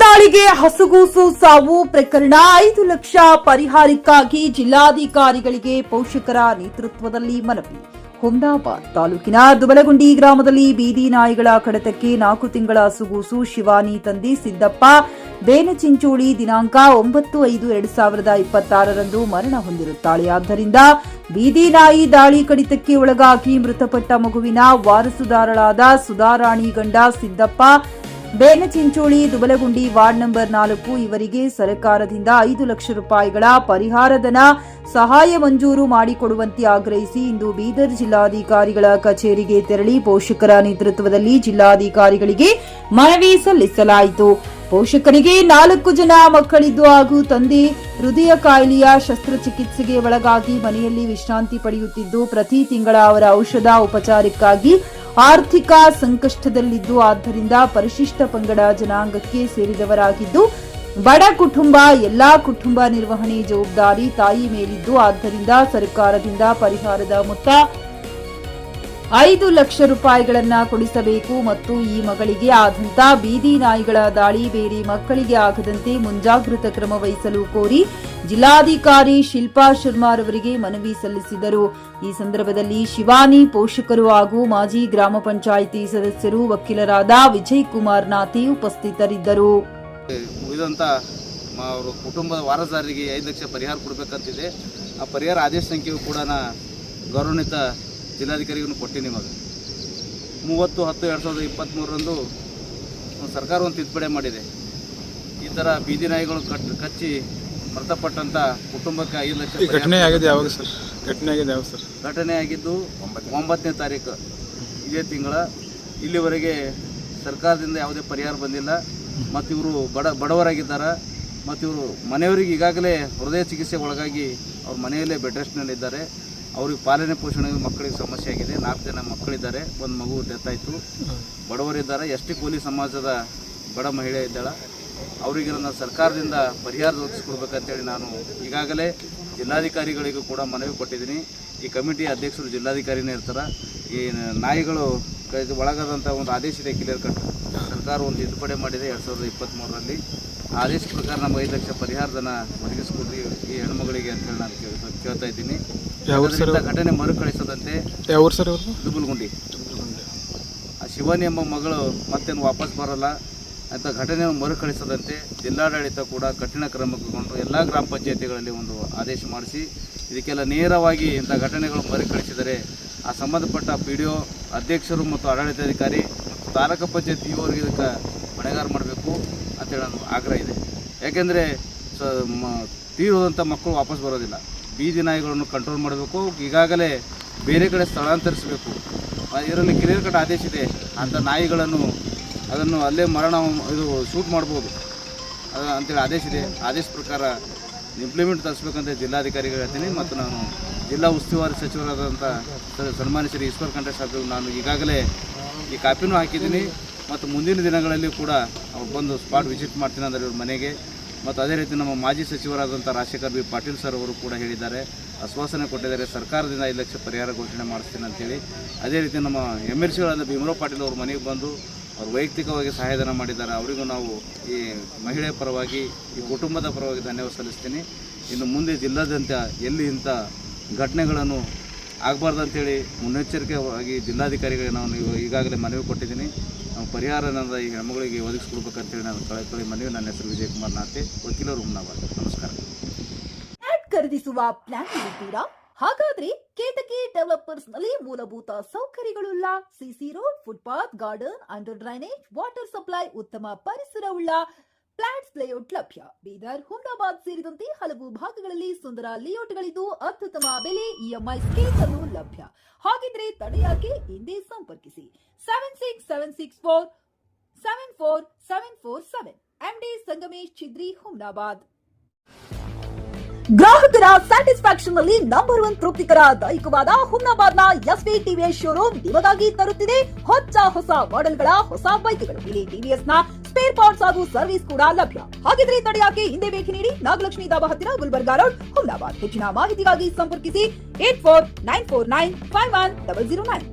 ದಾಳಿಗೆ ಹಸುಗೂಸು ಸಾವು ಪ್ರಕರಣ 5 ಲಕ್ಷ ಪರಿಹಾರಕ್ಕಾಗಿ ಜಿಲ್ಲಾಧಿಕಾರಿಗಳಿಗೆ ಪೋಷಕರ ನೇತೃತ್ವದಲ್ಲಿ ಮನವಿ. ಹುಮ್ನಾಬಾದ್ ತಾಲೂಕಿನ ದುಬಲಗುಂಡಿ ಗ್ರಾಮದಲ್ಲಿ ಬೀದಿ ನಾಯಿಗಳ ಕಡಿತಕ್ಕೆ 4 ತಿಂಗಳ ಹಸುಗೂಸು ಶಿವಾನಿ ತಂದೆ ಸಿದ್ದಪ್ಪ ಬೇನಚಿಂಚೋಳಿ ದಿನಾಂಕ 9/5/2026ರಂದು ಮರಣ ಹೊಂದಿರುತ್ತಾಳೆ. ಆದ್ದರಿಂದ ಬೀದಿ ನಾಯಿ ದಾಳಿ ಕಡಿತಕ್ಕೆ ಒಳಗಾಗಿ ಮೃತಪಟ್ಟ ಮಗುವಿನ ವಾರಸುದಾರಳಾದ ಸುಧಾರಾಣಿ ಗಂಡ ಸಿದ್ದಪ್ಪ ಬೇನಚಿಂಚೋಳಿ ದುಬಲಗುಂಡಿ ವಾರ್ಡ್ ನಂಬರ್ 4 ಇವರಿಗೆ ಸರ್ಕಾರದಿಂದ 5 ಲಕ್ಷ ರೂಪಾಯಿಗಳ ಪರಿಹಾರಧನ ಸಹಾಯ ಮಂಜೂರು ಮಾಡಿಕೊಡುವಂತೆ ಆಗ್ರಹಿಸಿ ಇಂದು ಬೀದರ್ ಜಿಲ್ಲಾಧಿಕಾರಿಗಳ ಕಚೇರಿಗೆ ತೆರಳಿ ಪೋಷಕರ ನೇತೃತ್ವದಲ್ಲಿ ಜಿಲ್ಲಾಧಿಕಾರಿಗಳಿಗೆ ಮನವಿ ಸಲ್ಲಿಸಲಾಯಿತು. ಪೋಷಕರಿಗೆ 4 ಜನ ಮಕ್ಕಳಿದ್ದು ಹಾಗೂ ತಂದೆ ಹೃದಯ ಕಾಯಿಲೆಯ ಶಸ್ತ್ರಚಿಕಿತ್ಸೆಗೆ ಒಳಗಾಗಿ ಮನೆಯಲ್ಲಿ ವಿಶ್ರಾಂತಿ ಪಡೆಯುತ್ತಿದ್ದು ಪ್ರತಿ ತಿಂಗಳ ಅವರ ಔಷಧ ಉಪಚಾರಕ್ಕಾಗಿ ಆರ್ಥಿಕ ಸಂಕಷ್ಟದಲ್ಲಿದ್ದು ಆದ್ದರಿಂದ ಪರಿಶಿಷ್ಟ ಪಂಗಡ ಜನಾಂಗಕ್ಕೆ ಸೇರಿದವರಾಗಿದ್ದು ಬಡ ಕುಟುಂಬ ಎಲ್ಲಾ ಕುಟುಂಬ ನಿರ್ವಹಣೆ ಜವಾಬ್ದಾರಿ ತಾಯಿ ಮೇಲಿದ್ದು ಆದ್ದರಿಂದ ಸರ್ಕಾರದಿಂದ ಪರಿಹಾರದ ಮೊತ್ತ 5 ಲಕ್ಷ ರೂಪಾಯಿಗಳನ್ನ ಕೊಡಿಸಬೇಕು ಮತ್ತು ಈ ಮಗಳಿಗೆ ಆದಂತ ಬೀದಿ ನಾಯಿಗಳ ದಾಳಿ ಬೇರೆ ಮಕ್ಕಳಿಗೆ ಆಗದಂತೆ ಮುಂಜಾಗ್ರತಾ ಕ್ರಮ ವಹಿಸಲು ಕೋರಿ ಜಿಲ್ಲಾಧಿಕಾರಿ ಶಿಲ್ಪಾ ಶರ್ಮಾರವರಿಗೆ ಮನವಿ ಸಲ್ಲಿಸಿದರು. ಈ ಸಂದರ್ಭದಲ್ಲಿ ಶಿವಾನಿ ಪೋಷಕರು ಹಾಗೂ ಮಾಜಿ ಗ್ರಾಮ ಪಂಚಾಯಿತಿ ಸದಸ್ಯರು ವಕೀಲರಾದ ವಿಜಯ್ ಕುಮಾರ್ ನಾಥಿ ಉಪಸ್ಥಿತರಿದ್ದರು. ಕುಟುಂಬದ ವಾರಸುದಾರರಿಗೆ 5 ಲಕ್ಷ ಪರಿಹಾರ ಕೊಡಬೇಕಂತಿದೆ. ಆ ಪರಿಹಾರ ಆದೇಶ ಸಂಖ್ಯೆಯು ಕೂಡ ಗೌರವಾನ್ವಿತ ಜಿಲ್ಲಾಧಿಕಾರಿಗೂ ಕೊಟ್ಟಿನಿ. ಇವಾಗ 30/10/2023ರಂದು ಸರ್ಕಾರ ಒಂದು ತಿದ್ದುಪಡಿ ಮಾಡಿದೆ. ಈ ಥರ ಬೀದಿ ನಾಯಿಗಳು ಕಚ್ಚಿ ಮೃತಪಟ್ಟಂಥ ಕುಟುಂಬಕ್ಕೆ 5 ಲಕ್ಷ ಘಟನೆ ಆಗಿದೆ. ಯಾವಾಗ ಸರ್ ಘಟನೆ ಆಗಿದೆ? ಯಾವ ಸರ್ ಘಟನೆ ಆಗಿದ್ದು 9ನೇ ತಾರೀಕು ಇದೇ ತಿಂಗಳ. ಇಲ್ಲಿವರೆಗೆ ಸರ್ಕಾರದಿಂದ ಯಾವುದೇ ಪರಿಹಾರ ಬಂದಿಲ್ಲ. ಮತ್ತು ಇವರು ಬಡವರಾಗಿದ್ದಾರೆ. ಮತ್ತು ಇವರು ಮನೆಯವರಿಗೆ ಈಗಾಗಲೇ ಹೃದಯ ಚಿಕಿತ್ಸೆಗೆ ಒಳಗಾಗಿ ಅವ್ರ ಮನೆಯಲ್ಲೇ ಬೆಡ್ ರೆಸ್ಟ್ನಲ್ಲಿದ್ದಾರೆ. ಅವ್ರಿಗೆ ಪಾಲನೆ ಪೋಷಣೆ ಮಕ್ಕಳಿಗೆ ಸಮಸ್ಯೆ ಆಗಿದೆ. 4 ಜನ ಮಕ್ಕಳಿದ್ದಾರೆ. ಒಂದು ಮಗು ಡೆತ್ ಆಯಿತು. ಬಡವರಿದ್ದಾರೆ. ಎಸ್.ಟಿ. ಕೂಲಿ ಸಮಾಜದ ಬಡ ಮಹಿಳೆ ಇದ್ದಾಳೆ. ಅವರಿಗೆ ನನ್ನ ಸರ್ಕಾರದಿಂದ ಪರಿಹಾರ ಒದಗಿಸ್ಕೊಡ್ಬೇಕಂತೇಳಿ ನಾನು ಈಗಾಗಲೇ ಜಿಲ್ಲಾಧಿಕಾರಿಗಳಿಗೂ ಕೂಡ ಮನವಿ ಕೊಟ್ಟಿದ್ದೀನಿ. ಈ ಕಮಿಟಿ ಅಧ್ಯಕ್ಷರು ಜಿಲ್ಲಾಧಿಕಾರಿನೇ ಇರ್ತಾರೆ. ಈ ನಾಯಿಗಳು ಒಳಗಾದಂಥ ಒಂದು ಆದೇಶ ಇದೆ ಕ್ಲಿಯರ್ ಕಟ್. ಸರ್ಕಾರ ಒಂದು ತಿದ್ದುಪಡಿ ಮಾಡಿದೆ 2023ರಲ್ಲಿ. ಆದೇಶ ಪ್ರಕಾರ ನಮಗೆ 5 ಲಕ್ಷ ಪರಿಹಾರಧನ ಒದಗಿಸ್ಕೊಡ್ರಿ ಈ ಹೆಣ್ಮಗಳಿಗೆ ಅಂತೇಳಿ ನಾನು ಕೇಳ್ತಾ ಇದ್ದೀನಿ. ಘಟನೆ ಮರುಕಳಿಸದಂತೆ ದುಬಲಗುಂಡಿ ಆ ಶಿವಾನಿ ಎಂಬ ಮಗಳು ಮತ್ತೇನು ವಾಪಸ್ ಬರೋಲ್ಲ ಅಂತ ಘಟನೆಯನ್ನು ಮರುಕಳಿಸದಂತೆ ಜಿಲ್ಲಾಡಳಿತ ಕೂಡ ಕಠಿಣ ಕ್ರಮ ಕೈಗೊಂಡು ಎಲ್ಲ ಗ್ರಾಮ ಪಂಚಾಯತಿಗಳಲ್ಲಿ ಒಂದು ಆದೇಶ ಮಾಡಿಸಿ ಇದಕ್ಕೆಲ್ಲ ನೇರವಾಗಿ ಇಂಥ ಘಟನೆಗಳು ಮರುಕಳಿಸಿದರೆ ಆ ಸಂಬಂಧಪಟ್ಟ PDO ಅಧ್ಯಕ್ಷರು ಮತ್ತು ಆಡಳಿತಾಧಿಕಾರಿ ಮತ್ತು ತಾಲೂಕು ಪಂಚಾಯತ್ ಇವರಿಗೆ ಇದಕ್ಕೆ ಹೊಣೆಗಾರ ಮಾಡಬೇಕು ಅಂತೇಳಿ ನಾನು ಆಗ್ರಹ ಇದೆ. ಯಾಕೆಂದರೆ ತೀರೋದಂಥ ಮಕ್ಕಳು ವಾಪಸ್ ಬರೋದಿಲ್ಲ. ಬೀದಿ ನಾಯಿಗಳನ್ನು ಕಂಟ್ರೋಲ್ ಮಾಡಬೇಕು. ಈಗಾಗಲೇ ಬೇರೆ ಕಡೆ ಸ್ಥಳಾಂತರಿಸಬೇಕು. ಇದರಲ್ಲಿ ಕ್ಲಿಯರ್ ಕಟ್ ಆದೇಶ ಇದೆ. ಅಂಥ ನಾಯಿಗಳನ್ನು ಅದನ್ನು ಅಲ್ಲೇ ಇದು ಶೂಟ್ ಮಾಡ್ಬೋದು ಅಂತೇಳಿ ಆದೇಶ ಇದೆ. ಆದೇಶ ಪ್ರಕಾರ ಇಂಪ್ಲಿಮೆಂಟ್ ತರಿಸ್ಬೇಕಂತ ಜಿಲ್ಲಾಧಿಕಾರಿಗಳು ಹೇಳ್ತೀನಿ. ಮತ್ತು ನಾನು ಜಿಲ್ಲಾ ಉಸ್ತುವಾರಿ ಸಚಿವರಾದಂಥ ಸನ್ಮಾನ್ಯ ಶ್ರೀ ಈಶ್ವರ್ ಖಂಡ್ರೆ ಸಾಹೇಬ್ ನಾನು ಈಗಾಗಲೇ ಈ ಕಾಪಿನೂ ಹಾಕಿದ್ದೀನಿ. ಮತ್ತು ಮುಂದಿನ ದಿನಗಳಲ್ಲಿ ಕೂಡ ಅವ್ರು ಬಂದು ಸ್ಪಾಟ್ ವಿಸಿಟ್ ಮಾಡ್ತೀನಿ ಅಂದರೆ ಇವ್ರ ಮನೆಗೆ. ಮತ್ತು ಅದೇ ರೀತಿ ನಮ್ಮ ಮಾಜಿ ಸಚಿವರಾದಂಥ ರಾಜಶೇಖರ್ ಬಿ ಪಾಟೀಲ್ ಸರ್ ಅವರು ಕೂಡ ಹೇಳಿದ್ದಾರೆ, ಆಶ್ವಾಸನೆ ಕೊಟ್ಟಿದ್ದಾರೆ, ಸರ್ಕಾರದಿಂದ 5 ಲಕ್ಷ ಪರಿಹಾರ ಘೋಷಣೆ ಮಾಡಿಸ್ತೀನಿ ಅಂತೇಳಿ. ಅದೇ ರೀತಿ ನಮ್ಮ MLCಗಳಾದ ಭೀಮರಾವ್ ಪಾಟೀಲ್ ಅವ್ರ ಮನೆಗೆ ಬಂದು ಅವ್ರು ವೈಯಕ್ತಿಕವಾಗಿ ಸಹಾಯಧನ ಮಾಡಿದ್ದಾರೆ. ಅವರಿಗೂ ನಾವು ಈ ಮಹಿಳೆಯ ಪರವಾಗಿ ಈ ಕುಟುಂಬದ ಪರವಾಗಿ ಧನ್ಯವಾದ ಸಲ್ಲಿಸ್ತೀನಿ. ಇನ್ನು ಮುಂದೆ ಜಿಲ್ಲಾದ್ಯಂತ ಎಲ್ಲಿ ಇಂಥ ಘಟನೆಗಳನ್ನು ಆಗಬಾರ್ದಂತೇಳಿ ಮುನ್ನೆಚ್ಚರಿಕೆಯಾಗಿ ಜಿಲ್ಲಾಧಿಕಾರಿಗಳಿಗೆ ನಾನು ಈಗಾಗಲೇ ಮನವಿ ಕೊಟ್ಟಿದ್ದೀನಿ. ನಾವು ಪರಿಹಾರ ಈ ಹೆಣ್ಮಗಳಿಗೆ ಒದಗಿಸ್ಕೊಡ್ಬೇಕಂತೇಳಿ ನಾನು ಕಳಕಳಿ ಮನವಿ. ನನ್ನ ಹೆಸರು ವಿಜಯ್ ಕುಮಾರ್ ನಾಥೆ, ವಕೀಲರು, ಹುಮ್ನಾಬಾದ್. ನಮಸ್ಕಾರ. ಖರೀದಿಸುವ ಪ್ಲಾನ್ ಇದ್ದೀರಾ? ಹಾಗಾದ್ರೆ ಕೇತಕಿ ಡೆವಲಪರ್ಸ್ ನಲ್ಲಿ ಮೂಲಭೂತ ಸೌಕರ್ಯಗಳುಳ್ಳ CC road, footpath, garden, under drainage, water supply, ಉತ್ತಮ ಪರಿಸರವುಳ್ಳ ಫ್ಲಾಟ್ಸ್ ಲೇಔಟ್ ಲಭ್ಯ. ಬೀದರ್, ಹುಮ್ನಾಬಾದ್ ಸೇರಿದಂತೆ ಹಲವು ಭಾಗಗಳಲ್ಲಿ ಸುಂದರ ಲೇಔಟ್ಗಳಿದ್ದು ಅತ್ಯುತ್ತಮ ಬೆಲೆ, EMI ಸ್ಕೀಮ್ಸ್ ಅನ್ನು ಲಭ್ಯ. ಹಾಗಿದ್ರೆ ತಡೆಯಾಕೆ ಹಿಂದೆ ಸಂಪರ್ಕಿಸಿ 7676474747 MD ಸಂಗಮೇಶ್ ಚಿದ್ರಿ, ಹುಮ್ನಾಬಾದ್. ಗ್ರಾಹಕರ ಸ್ಯಾಟಿಸ್ಫ್ಯಾಕ್ಷನ್ ನಲ್ಲಿ ನಂಬರ್ 1 ತೃಪ್ತಿಕರ ದೈಹಿಕವಾದ ಹುಮ್ನಾಬಾದ್ನ SV TVS ಶೋರೂಮ್ ನಿಮಗಾಗಿ ತರುತ್ತಿದೆ ಹೊಸ ಮಾಡೆಲ್ಗಳ ಹೊಸ ಬೈಕ್ಗಳು. ಇಲ್ಲಿ TVS ನ ಸ್ಪೇರ್ ಪಾರ್ಟ್ಸ್ ಹಾಗೂ ಸರ್ವಿಸ್ ಕೂಡ ಲಭ್ಯ. ಹಾಗಿದ್ರೆ ತಡೆಯಾಕೆ ಹಿಂದೆ ಭೇಟಿ ನೀಡಿ ನಾಗಲಕ್ಷ್ಮಿ ದಾಬಾ ಹತ್ತಿರ, ಗುಲ್ಬರ್ಗಾ ರೋಡ್, ಹುಮ್ನಾಬಾದ್. ಹೆಚ್ಚಿನ ಮಾಹಿತಿಗಾಗಿ ಸಂಪರ್ಕಿಸಿ 8494951009.